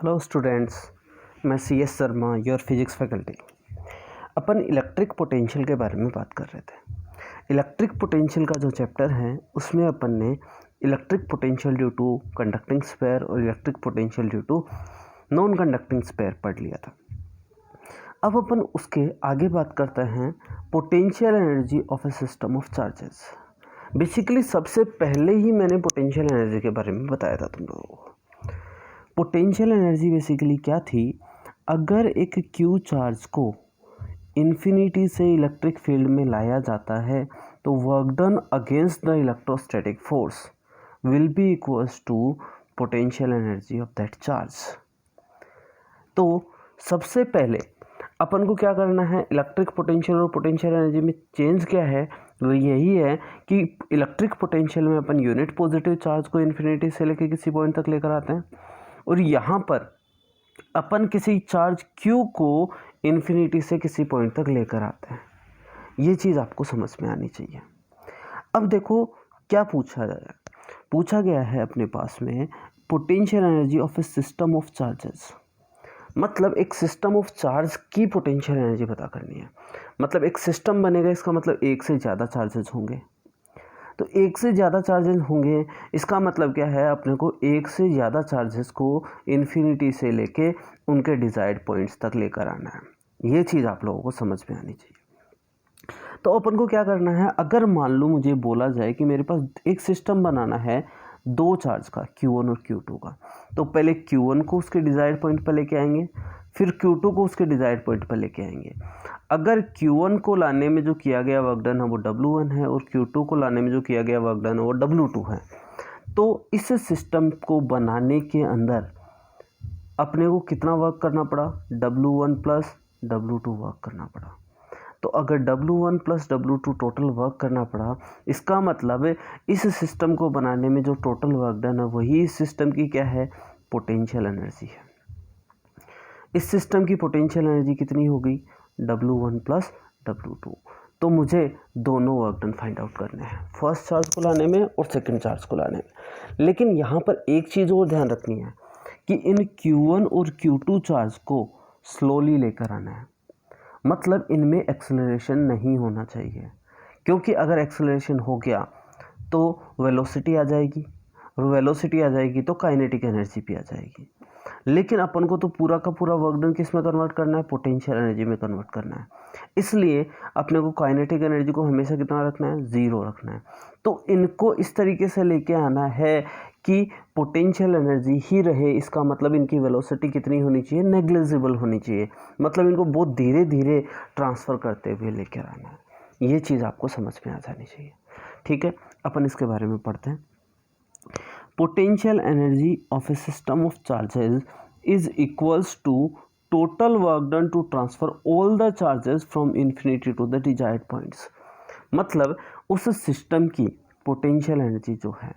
Hello students, मैं C S Sharma, your physics faculty. अपन electric potential के बारे में बात कर रहे थे। इलेक्ट्रिक पोटेंशियल का जो चैप्टर है उसमें अपन ने electric potential due to conducting sphere और electric potential due to non conducting sphere पढ़ लिया था। अब अपन उसके आगे बात करते हैं potential energy of a system of charges. Basically सबसे पहले ही मैंने पोटेंशियल एनर्जी के बारे में बताया था तुम लोगों को। पोटेंशियल एनर्जी बेसिकली क्या थी? अगर एक क्यू चार्ज को इन्फिनिटी से इलेक्ट्रिक फील्ड में लाया जाता है तो work done against the electrostatic force will be equals to potential energy of that charge. तो सबसे पहले अपन को क्या करना है, इलेक्ट्रिक पोटेंशियल और पोटेंशियल एनर्जी में चेंज क्या है, वो यही है कि इलेक्ट्रिक पोटेंशियल में अपन यूनिट पॉजिटिव चार्ज को इन्फिनिटी से लेकर किसी पॉइंट तक लेकर आते हैं और यहाँ पर अपन किसी चार्ज Q को इन्फिनिटी से किसी पॉइंट तक लेकर आते हैं। ये चीज़ आपको समझ में आनी चाहिए। अब देखो क्या पूछा गया है अपने पास में potential energy of a system of charges. मतलब एक सिस्टम ऑफ चार्ज की पोटेंशियल एनर्जी पता करनी है। मतलब एक सिस्टम बनेगा, इसका मतलब एक से ज़्यादा चार्जेस होंगे। तो एक से ज़्यादा चार्जेस होंगे, इसका मतलब क्या है, अपने को एक से ज़्यादा चार्जेस को इन्फिनिटी से लेके उनके डिज़ायर्ड पॉइंट्स तक लेकर आना है। ये चीज़ आप लोगों को समझ में आनी चाहिए। तो अपन को क्या करना है, अगर मान लो मुझे बोला जाए कि मेरे पास एक सिस्टम बनाना है दो चार्ज का, Q1 और Q2 का, तो पहले Q1 को उसके डिज़ायर्ड पॉइंट पर लेके आएंगे, फिर Q2 को उसके डिज़ायर्ड पॉइंट पर लेके आएंगे। अगर Q1 को लाने में जो किया गया वर्क डन है वो W1 है और Q2 को लाने में जो किया गया वर्क डन है वो W2 है। तो इस सिस्टम को बनाने के अंदर अपने को कितना वर्क करना पड़ा, W1 प्लस W2 वर्क करना पड़ा। तो अगर W1 plus W2 total work करना पड़ा, इसका मतलब है इस सिस्टम को बनाने में जो टोटल वर्क डन है वही इस सिस्टम की क्या है, पोटेंशियल एनर्जी है। इस सिस्टम की पोटेंशियल एनर्जी कितनी होगी, W1 प्लस W2। तो मुझे दोनों वर्क डन फाइंड आउट करने हैं, फर्स्ट चार्ज को लाने में और सेकंड चार्ज को लाने में। लेकिन यहाँ पर एक चीज़ और ध्यान रखनी है कि इन Q1 और Q2 चार्ज को स्लोली लेकर आना है। मतलब इनमें एक्सेलरेशन नहीं होना चाहिए, क्योंकि अगर एक्सेलरेशन हो गया तो वेलोसिटी आ जाएगी और वेलोसिटी आ जाएगी तो काइनेटिक एनर्जी भी आ जाएगी। लेकिन अपन को तो पूरा का पूरा वर्क डन किस में कन्वर्ट करना है, पोटेंशियल एनर्जी में कन्वर्ट करना है। इसलिए अपने को काइनेटिक एनर्जी को हमेशा कितना रखना है, 0 रखना है। तो इनको इस तरीके से लेके आना है कि पोटेंशियल एनर्जी ही रहे। इसका मतलब इनकी वेलोसिटी कितनी होनी चाहिए, नेग्लिजिबल होनी चाहिए। मतलब इनको बहुत धीरे धीरे ट्रांसफ़र करते हुए लेकर आना है। ये चीज़ आपको समझ में आ जानी चाहिए। ठीक है, अपन इसके बारे में पढ़ते हैं। Potential energy of a system of charges is equals to total work done to transfer all the charges from infinity to the desired points। मतलब उस सिस्टम की पोटेंशियल एनर्जी जो है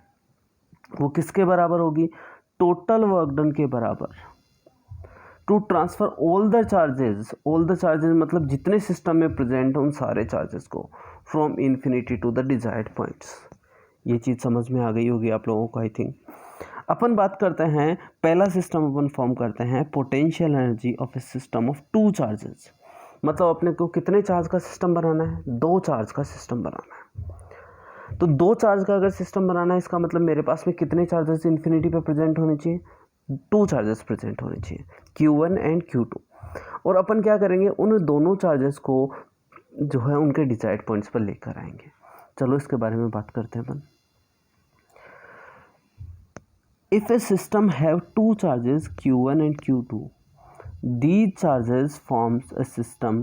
वो किसके बराबर होगी, टोटल वर्क डन के बराबर। To transfer all the charges मतलब जितने सिस्टम में प्रेजेंट हैं उन सारे चार्जेस को from infinity to the desired points. ये चीज़ समझ में आ गई होगी आप लोगों को आई थिंक। अपन बात करते हैं, पहला सिस्टम अपन फॉर्म करते हैं potential energy of a system of 2 charges. मतलब अपने को कितने चार्ज का सिस्टम बनाना है, 2 चार्ज का सिस्टम बनाना है। तो 2 चार्ज का अगर सिस्टम बनाना है, इसका मतलब मेरे पास में कितने चार्जेस इन्फिनिटी पे प्रेजेंट होने चाहिए, 2 चार्जेस प्रेजेंट होने चाहिए, Q1 एंड Q2। और अपन क्या करेंगे, उन दोनों चार्जेस को जो है उनके डिजायर्ड पॉइंट्स पर लेकर आएंगे। चलो इसके बारे में बात करते हैं अपन। If a system have 2 charges Q1 and Q2, these charges forms a system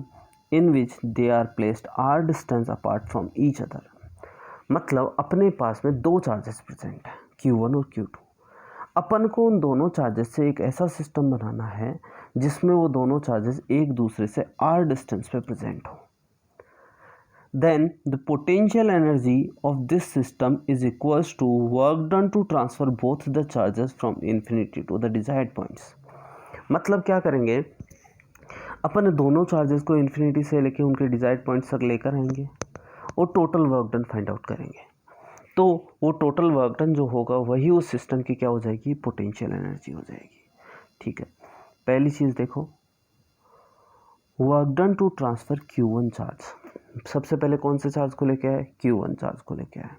in which they are placed r distance apart from each other। मतलब अपने पास में 2 चार्जेस प्रेजेंट है, Q1 और Q2। अपन को उन दोनों चार्जेस से एक ऐसा सिस्टम बनाना है जिसमें वो दोनों चार्जेस एक दूसरे से r डिस्टेंस पे प्रेजेंट हो। Then the potential energy of this system is equals to work done to transfer both the charges from infinity to the desired points। मतलब क्या करेंगे, अपन दोनों चार्जेस को इन्फिनिटी से लेके उनके डिजायर्ड पॉइंट्स तक लेकर आएंगे और total work done find out करेंगे। तो वो टोटल वर्क डन जो होगा वही उस सिस्टम की क्या हो जाएगी, पोटेंशियल एनर्जी हो जाएगी। ठीक है, पहली चीज़ देखो, work done to transfer Q1 charge. सबसे पहले कौन से चार्ज को लेके आए? Q1 चार्ज को लेके आए।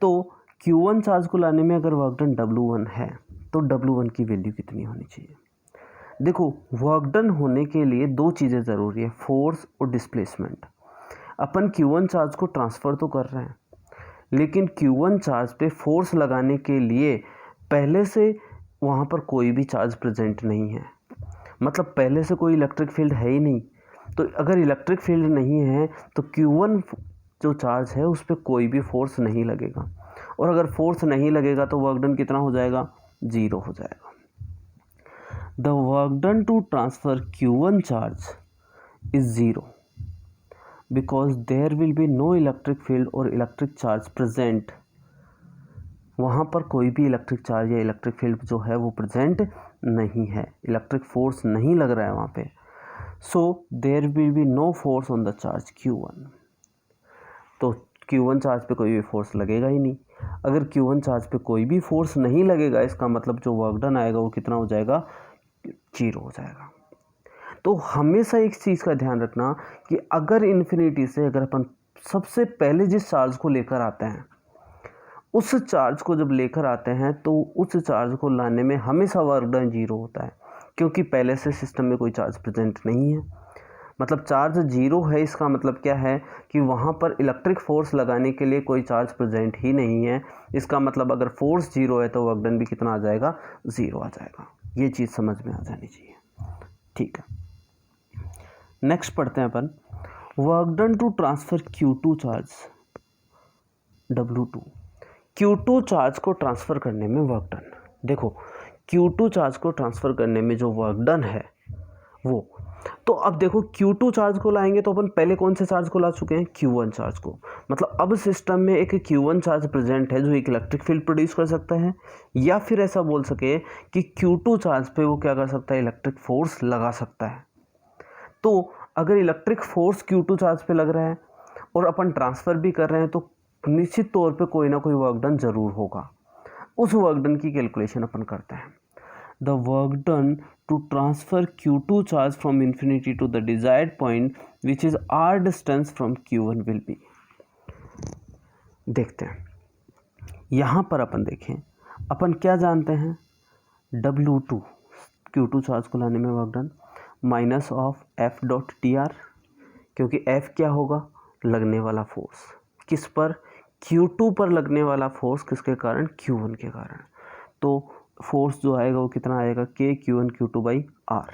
तो Q1 चार्ज को लाने में अगर वर्क डन W1 है तो W1 की वैल्यू कितनी होनी चाहिए? देखो, वर्क डन होने के लिए दो चीज़ें ज़रूरी है, फोर्स और डिस्प्लेसमेंट। अपन Q1 चार्ज को ट्रांसफ़र तो कर रहे हैं, लेकिन Q1 चार्ज पे फोर्स लगाने के लिए पहले से वहाँ पर कोई भी चार्ज प्रेजेंट नहीं है, मतलब पहले से कोई इलेक्ट्रिक फील्ड है ही नहीं। तो अगर इलेक्ट्रिक फील्ड नहीं है तो Q1 जो चार्ज है उस पर कोई भी फोर्स नहीं लगेगा, और अगर फोर्स नहीं लगेगा तो वर्क डन कितना हो जाएगा? 0 हो जाएगा। The work done to transfer Q1 charge is 0 because there will be no electric field और इलेक्ट्रिक चार्ज प्रेजेंट। वहाँ पर कोई भी इलेक्ट्रिक चार्ज या इलेक्ट्रिक फील्ड जो है वो प्रेजेंट नहीं है, इलेक्ट्रिक फोर्स नहीं लग रहा है वहाँ पे। So there will be no force on the charge Q1। तो Q1 चार्ज पे कोई भी फोर्स लगेगा ही नहीं। अगर Q1 चार्ज पे कोई भी फोर्स नहीं लगेगा, इसका मतलब जो वर्क डन आएगा वो कितना हो जाएगा? 0 हो जाएगा। तो हमेशा एक चीज़ का ध्यान रखना कि अगर इन्फिनिटी से अगर अपन सबसे पहले जिस चार्ज को लेकर आते हैं, उस चार्ज को जब लेकर आते हैं तो उस चार्ज को लाने में हमेशा वर्क डन 0 होता है, क्योंकि पहले से सिस्टम में कोई चार्ज प्रेजेंट नहीं है। मतलब चार्ज 0 है, इसका मतलब क्या है कि वहाँ पर इलेक्ट्रिक फोर्स लगाने के लिए कोई चार्ज प्रेजेंट ही नहीं है। इसका मतलब अगर फोर्स 0 है तो वर्क डन भी कितना आ जाएगा? 0 आ जाएगा। ये चीज़ समझ में आ जानी चाहिए, ठीक है। नेक्स्ट पढ़ते हैं अपन, work done to transfer Q2 charge W2। Q2 charge को ट्रांसफ़र करने में वर्क डन, देखो Q2 चार्ज को ट्रांसफ़र करने में जो वर्क डन है वो, तो अब देखो Q2 चार्ज को लाएंगे तो अपन पहले कौन से चार्ज को ला चुके हैं? Q1 चार्ज को। मतलब अब सिस्टम में एक Q1 चार्ज प्रेजेंट है जो एक इलेक्ट्रिक फील्ड प्रोड्यूस कर सकता है, या फिर ऐसा बोल सके कि Q2 चार्ज पे वो क्या कर सकता है? इलेक्ट्रिक फोर्स लगा सकता है। तो अगर इलेक्ट्रिक फोर्स Q2 चार्ज पे लग रहा है और अपन ट्रांसफ़र भी कर रहे हैं तो निश्चित तौर पे कोई ना कोई वर्क डन ज़रूर होगा। उस वर्क डन की कैलकुलेशन अपन करते हैं। The work done to transfer Q2 charge from infinity to the desired point which is r distance from Q1 will be. देखते हैं, यहाँ पर अपन देखें, अपन क्या जानते हैं? W2 Q2 चार्ज को लाने में work done minus of F dot TR, क्योंकि F क्या होगा? लगने वाला फोर्स। किस पर? Q2 पर लगने वाला फोर्स किसके कारण? Q1 के कारण। तो फोर्स जो आएगा वो कितना आएगा? K Q1 Q2 R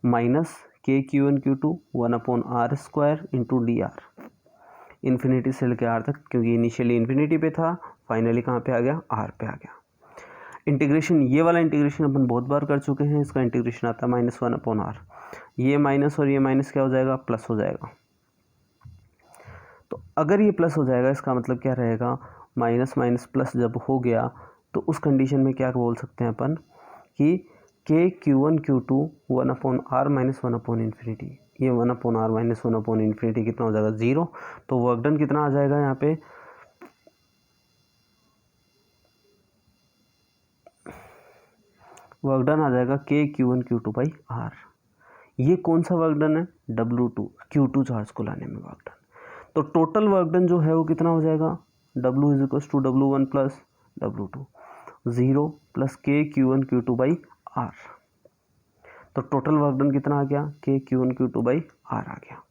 minus K Q1 Q2 1/r² into DR, infinity से लेकर R तक, क्योंकि इनिशियली इन्फिनिटी पे था, फाइनली कहाँ पे आ गया? R पे आ गया। इंटीग्रेशन, ये वाला इंटीग्रेशन अपन बहुत बार कर चुके हैं, इसका इंटीग्रेशन आता है -1/r। ये माइनस और ये माइनस क्या हो जाएगा? प्लस हो जाएगा। तो अगर ये प्लस हो जाएगा इसका मतलब क्या रहेगा? माइनस माइनस प्लस जब हो गया तो उस कंडीशन में क्या बोल सकते हैं अपन कि K Q1 Q2 1/r minus 1/infinity, ये 1/r माइनस 1/infinity कितना हो जाएगा? 0। तो वर्क डन कितना आ जाएगा यहाँ पे? वर्क डन आ जाएगा K Q1 Q2/r। ये कौन सा वर्क डन है? W2 Q2 चार्ज को लाने में वर्क डन। तो टोटल वर्क डन जो है वो कितना हो जाएगा? W is equal to W1 plus W2, 0 plus K Q1 Q2/r। तो टोटल वर्क डन कितना आ गया? K Q1 Q2/r आ गया।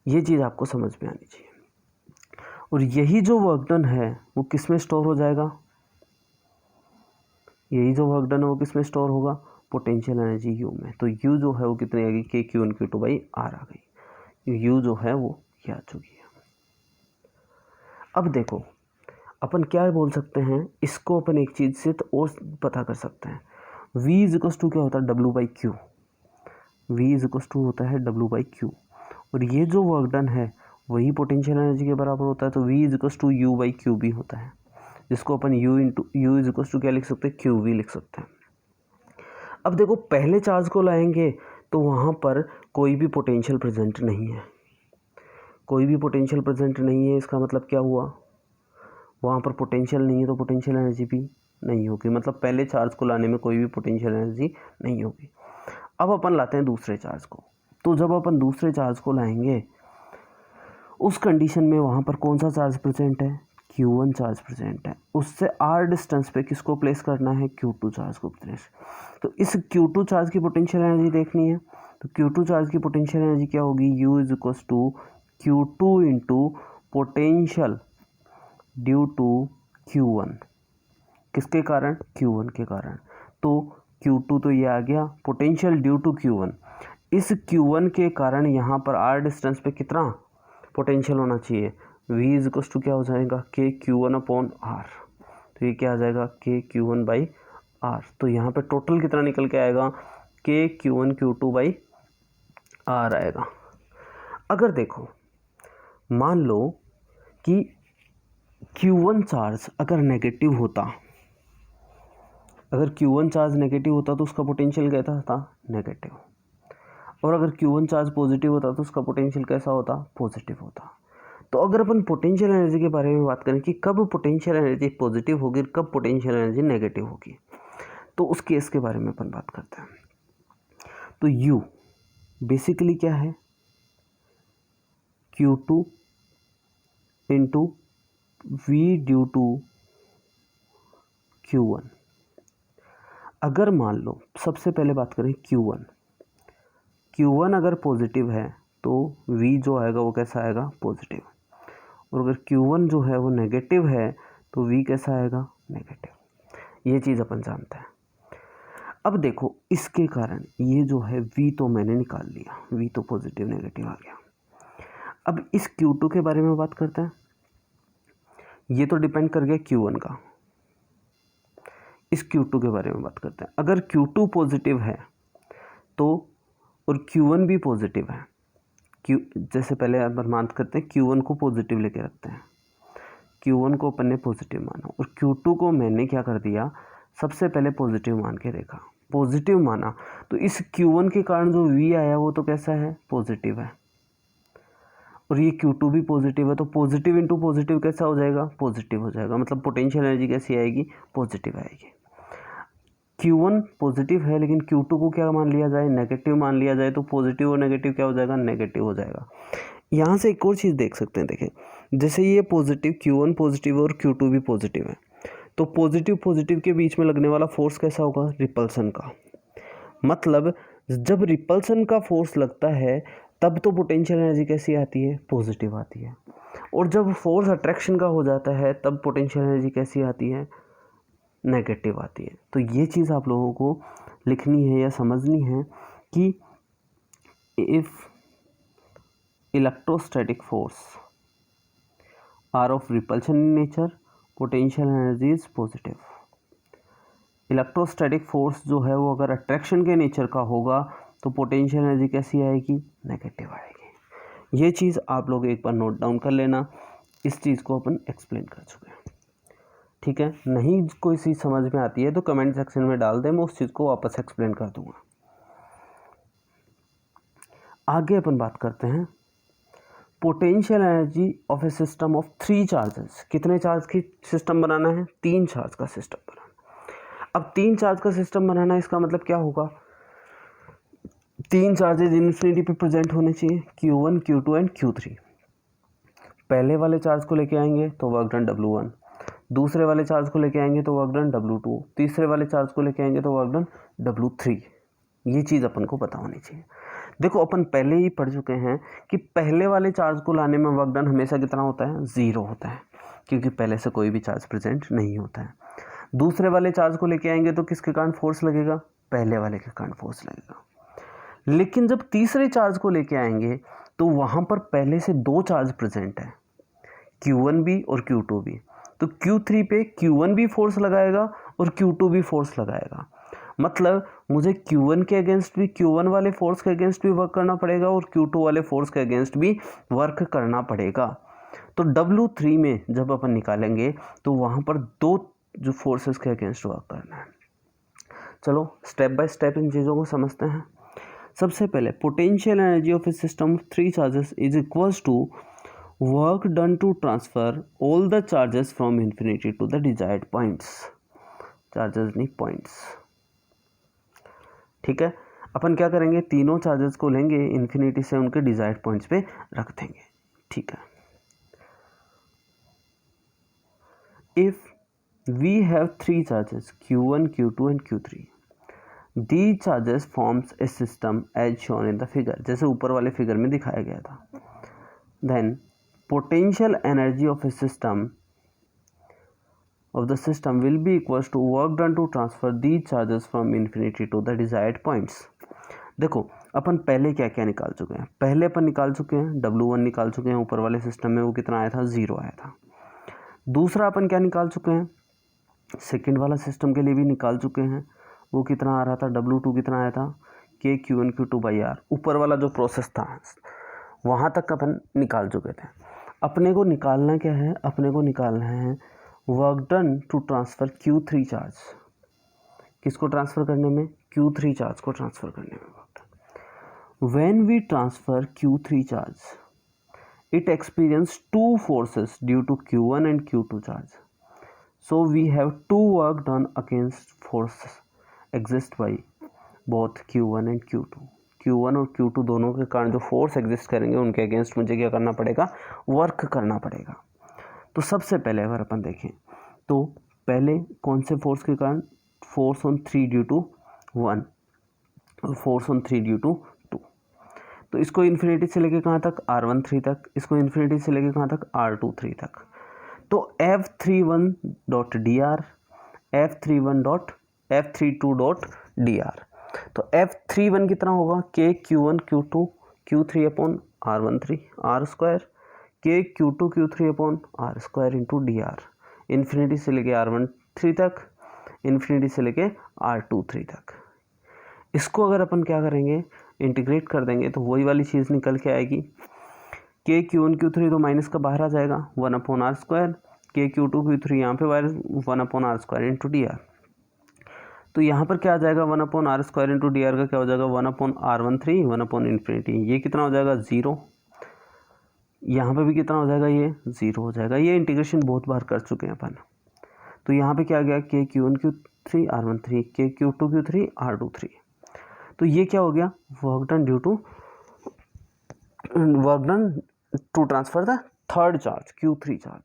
ये चीज़ आपको समझ में आनी चाहिए। और यही जो वर्क डन है वो किस में स्टोर हो जाएगा? यही जो वर्क डन है वो किस में स्टोर होगा? पोटेंशियल एनर्जी U में। तो U जो है वो कितनी आ गई? K Q1 Q2/r आ गई। U जो है वो ये आ चुकी है। अब देखो अपन क्या बोल सकते हैं, इसको अपन एक चीज़ से तो और पता कर सकते हैं। V इज इक्वल टू क्या होता है? W/Q। V is equal to होता है W/Q, और ये जो वर्क डन है वही पोटेंशियल एनर्जी के बराबर होता है। तो V is equal to U/Q भी होता है, जिसको अपन U इज इक्वल टू क्या लिख सकते हैं? QV लिख सकते हैं। अब देखो पहले चार्ज को लाएंगे तो वहाँ पर कोई भी पोटेंशियल प्रेजेंट नहीं है, कोई भी पोटेंशियल प्रेजेंट नहीं है। इसका मतलब क्या हुआ? वहाँ पर पोटेंशियल नहीं है तो पोटेंशियल एनर्जी भी नहीं होगी, मतलब पहले चार्ज को लाने में कोई भी पोटेंशियल एनर्जी नहीं होगी। अब अपन लाते हैं दूसरे चार्ज को, तो जब अपन दूसरे चार्ज को लाएंगे उस कंडीशन में वहाँ पर कौन सा चार्ज प्रेजेंट है, Q1 चार्ज प्रेजेंट है। उससे r डिस्टेंस पे किसको प्लेस करना है, Q2 चार्ज को प्लेस। तो इस Q2 चार्ज की पोटेंशियल एनर्जी देखनी है, तो Q2 चार्ज की पोटेंशियल एनर्जी क्या होगी, U is equals to Q2 into potential due to Q1, किसके कारण, Q1 के कारण। तो Q2 तो ये आ गया, पोटेंशियल ड्यू टू Q1, इस Q1 के कारण यहाँ पर r डिस्टेंस पे कितना पोटेंशियल होना चाहिए, V इज इक्वल्स टू क्या हो जाएगा, K Q1 अपॉन R। तो ये क्या आ जाएगा, K Q1 बाई R। तो यहाँ पे टोटल कितना निकल के आएगा, K Q1 Q2 by R आएगा। अगर देखो मान लो कि Q1 चार्ज अगर नेगेटिव होता, अगर Q1 चार्ज नेगेटिव होता तो उसका पोटेंशियल कैसा था, नेगेटिव। और अगर Q1 चार्ज पॉजिटिव होता तो उसका पोटेंशियल कैसा होता, पॉजिटिव होता। तो अगर अपन पोटेंशियल एनर्जी के बारे में बात करें कि कब पोटेंशियल एनर्जी पॉजिटिव होगी, कब पोटेंशियल एनर्जी नेगेटिव होगी, तो उस केस के बारे में अपन बात करते हैं। तो U बेसिकली क्या है, Q2 into V due to Q1। अगर मान लो सबसे पहले बात करें Q1 अगर पॉजिटिव है तो V जो आएगा वो कैसा आएगा, पॉजिटिव। और अगर Q1 जो है वो नेगेटिव है तो V कैसा आएगा, नेगेटिव। ये चीज़ अपन जानते हैं। अब देखो इसके कारण ये जो है V तो मैंने निकाल लिया, V तो पॉजिटिव नेगेटिव आ गया। अब इस Q2 के बारे में बात करते हैं। ये तो डिपेंड कर गया Q1 का। इस Q2 के बारे में बात करते हैं। अगर Q2 पॉजिटिव है तो और Q1 भी पॉजिटिव है, जैसे पहले अपन बात करते हैं Q1 को पॉजिटिव लेके रखते हैं, Q1 को अपन ने पॉजिटिव माना और Q2 को मैंने क्या कर दिया, सबसे पहले पॉजिटिव मान के देखा, पॉजिटिव माना। तो इस Q1 के कारण जो V आया वो तो कैसा है, पॉजिटिव है। और ये Q2 भी पॉजिटिव है, तो पॉजिटिव इंटू पॉजिटिव कैसा हो जाएगा, पॉजिटिव हो जाएगा। मतलब पोटेंशियल एनर्जी कैसी आएगी, पॉजिटिव आएगी। Q1 पॉजिटिव है लेकिन Q2 को क्या मान लिया जाए, नेगेटिव मान लिया जाए, तो पॉजिटिव और नेगेटिव क्या हो जाएगा, नेगेटिव हो जाएगा। यहाँ से एक और चीज़ देख सकते हैं, देखें जैसे ये पॉजिटिव Q1 पॉजिटिव और Q2 भी पॉजिटिव है, तो पॉजिटिव के बीच में लगने वाला फोर्स कैसा होगा, रिपल्सन का। मतलब जब रिपल्सन का फोर्स लगता है तब तो पोटेंशियल एनर्जी कैसी आती है, पॉजिटिव आती है। और जब फोर्स अट्रैक्शन का हो जाता है तब पोटेंशियल एनर्जी कैसी आती है, नेगेटिव आती है। तो ये चीज़ आप लोगों को लिखनी है या समझनी है कि if electrostatic force are of repulsion in nature, potential energy is positive. Electrostatic force जो है वो अगर अट्रैक्शन के नेचर का होगा तो पोटेंशियल एनर्जी कैसी आएगी, नेगेटिव आएगी। ये चीज़ आप लोग एक बार नोट डाउन कर लेना। इस चीज़ को अपन एक्सप्लेन कर चुके हैं, ठीक है। नहीं कोई चीज़ समझ में आती है तो कमेंट सेक्शन में डाल दें, मैं उस चीज़ को वापस एक्सप्लेन कर दूंगा। आगे अपन बात करते हैं potential energy of a system of 3 charges. कितने चार्ज की सिस्टम बनाना है, 3 चार्ज का सिस्टम बनाना। अब 3 चार्ज का सिस्टम बनाना है, इसका मतलब क्या होगा, 3 चार्जेज इन्फिनिटी पे प्रेजेंट होने चाहिए, Q1 Q2 एंड Q3। पहले वाले चार्ज को लेके आएंगे तो वर्क डन W1, दूसरे वाले चार्ज को लेके आएंगे तो वर्क डन W2, तीसरे वाले चार्ज को लेके आएंगे तो वर्क डन W3। ये चीज़ अपन को पता होनी चाहिए। देखो अपन पहले ही पढ़ चुके हैं कि पहले वाले चार्ज को लाने में वर्क डन हमेशा कितना होता है, 0 होता है, क्योंकि पहले से कोई भी चार्ज प्रेजेंट नहीं होता है। दूसरे वाले चार्ज को लेके आएंगे तो किसके कारण फोर्स लगेगा, पहले वाले के कारण फोर्स लगेगा। लेकिन जब तीसरे चार्ज को लेके आएंगे तो वहाँ पर पहले से 2 चार्ज प्रेजेंट है, Q1 भी और Q2 भी। तो Q3 पे Q1 भी फोर्स लगाएगा और Q2 भी फोर्स लगाएगा। मतलब मुझे Q1 के अगेंस्ट भी, Q1 वाले फोर्स के अगेंस्ट भी वर्क करना पड़ेगा और Q2 वाले फोर्स के अगेंस्ट भी वर्क करना पड़ेगा। तो W3 में जब अपन निकालेंगे तो वहाँ पर 2 जो फोर्सेस के अगेंस्ट वर्क करना है। चलो स्टेप बाय स्टेप इन चीज़ों को समझते हैं। सबसे पहले potential energy of a system of 3 charges is equals to work done to transfer all the charges from infinity to the desired points. Charges नहीं पॉइंट्स। ठीक है, अपन क्या करेंगे, तीनों चार्जेस को लेंगे इन्फिनिटी से उनके डिजायर्ड पॉइंट्स पे रख देंगे। ठीक है, if we have 3 charges Q1, Q2 and Q3, these charges forms a system as shown in the figure, जैसे ऊपर वाले फिगर में दिखाया गया था। then potential energy of a system will be equals to work done to transfer these charges from infinity to the desired points। देखो अपन पहले क्या क्या निकाल चुके हैं, पहले अपन निकाल चुके हैं W1 निकाल चुके हैं, ऊपर वाले सिस्टम में वो कितना आया था, 0 आया था। दूसरा अपन क्या निकाल चुके हैं, सेकेंड वाला सिस्टम के लिए भी निकाल चुके हैं, वो कितना आ रहा था, W2 कितना आया था, K Q1Q2/R। ऊपर वाला जो प्रोसेस था वहाँ तक अपन निकाल चुके थे। अपने को निकालना क्या है, अपने को निकालना है work done to transfer Q3 charge. किसको ट्रांसफ़र करने में, Q3 चार्ज को ट्रांसफ़र करने में। When we transfer Q3 charge, it experiences 2 forces due to Q1 and Q2 charge. So we have 2 work done against forces exist by both Q1 and Q2। Q1 और Q2 दोनों के कारण जो force exist करेंगे उनके against मुझे क्या करना पड़ेगा, वर्क करना पड़ेगा। तो सबसे पहले अगर अपन देखें तो पहले कौन से फोर्स के कारण, फोर्स ऑन 3 ड्यू टू 1 और फोर्स ऑन 3 ड्यू टू 2। तो इसको इन्फिनिटी से लेके कहाँ तक, R13 तक, इसको इन्फिनिटी से लेके कहाँ तक, R23 तक। तो F31.dr, F32.dr। तो F31 कितना होगा, K Q1 Q2 Q3 upon R13 R square, K Q2 Q3 upon R square into dr। Infinity से लेके R13 तक, इन्फिनिटी से लेके R23 तक। इसको अगर अपन क्या करेंगे, इंटीग्रेट कर देंगे तो वही वाली चीज़ निकल के आएगी। K Q1 Q3 तो माइनस का बाहर आ जाएगा, 1 upon R square, K Q2 Q3 यहाँ पे 1 upon R square into dr। तो यहाँ पर क्या आ जाएगा, 1 upon R square into dr का क्या हो जाएगा, 1 अपॉन R13, 1 अपॉन इन्फिनिटी, ये कितना हो जाएगा, 0। यहाँ पे भी कितना हो जाएगा, ये 0 हो जाएगा। ये इंटीग्रेशन बहुत बार कर चुके हैं अपन। तो यहाँ पे क्या आ गया, K Q1 Q3 R13, K Q2 Q3 R23। तो ये क्या हो गया, work done to transfer the third charge Q3 charge.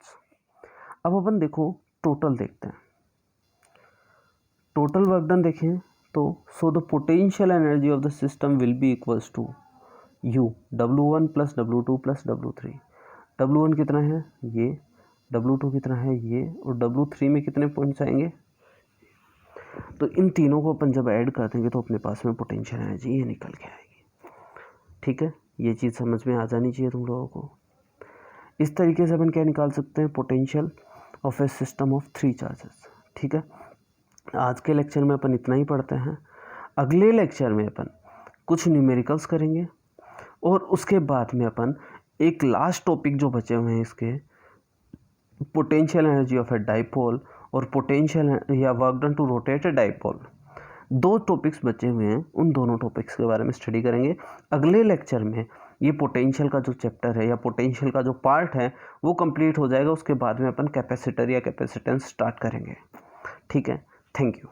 अब अपन देखो टोटल देखते हैं, टोटल वर्क डन देखें तो so the potential energy of the system will be equals to U W1 plus W2 plus W3। W1 कितना है ये, W2 कितना है ये, और W3 में कितने पॉइंट्स आएंगे। तो इन तीनों को अपन जब ऐड कर देंगे तो अपने पास में पोटेंशियल एनर्जी ये निकल के आएगी। ठीक है, ये चीज़ समझ में आ जानी चाहिए तुम लोगों को। इस तरीके से अपन क्या निकाल सकते हैं, potential of a system of 3 charges. ठीक है, आज के लेक्चर में अपन इतना ही पढ़ते हैं। अगले लेक्चर में अपन कुछ न्यूमेरिकल्स करेंगे और उसके बाद में अपन एक लास्ट टॉपिक जो बचे हुए हैं इसके, potential energy of a dipole और पोटेंशियल या work done to rotate a dipole, 2 topics बचे हुए हैं, उन दोनों टॉपिक्स के बारे में स्टडी करेंगे। अगले लेक्चर में ये पोटेंशियल का जो चैप्टर है या पोटेंशियल का जो पार्ट है वो कंप्लीट हो जाएगा। उसके बाद में अपन कैपेसिटर या कैपेसिटेंस स्टार्ट करेंगे। ठीक है, थैंक यू।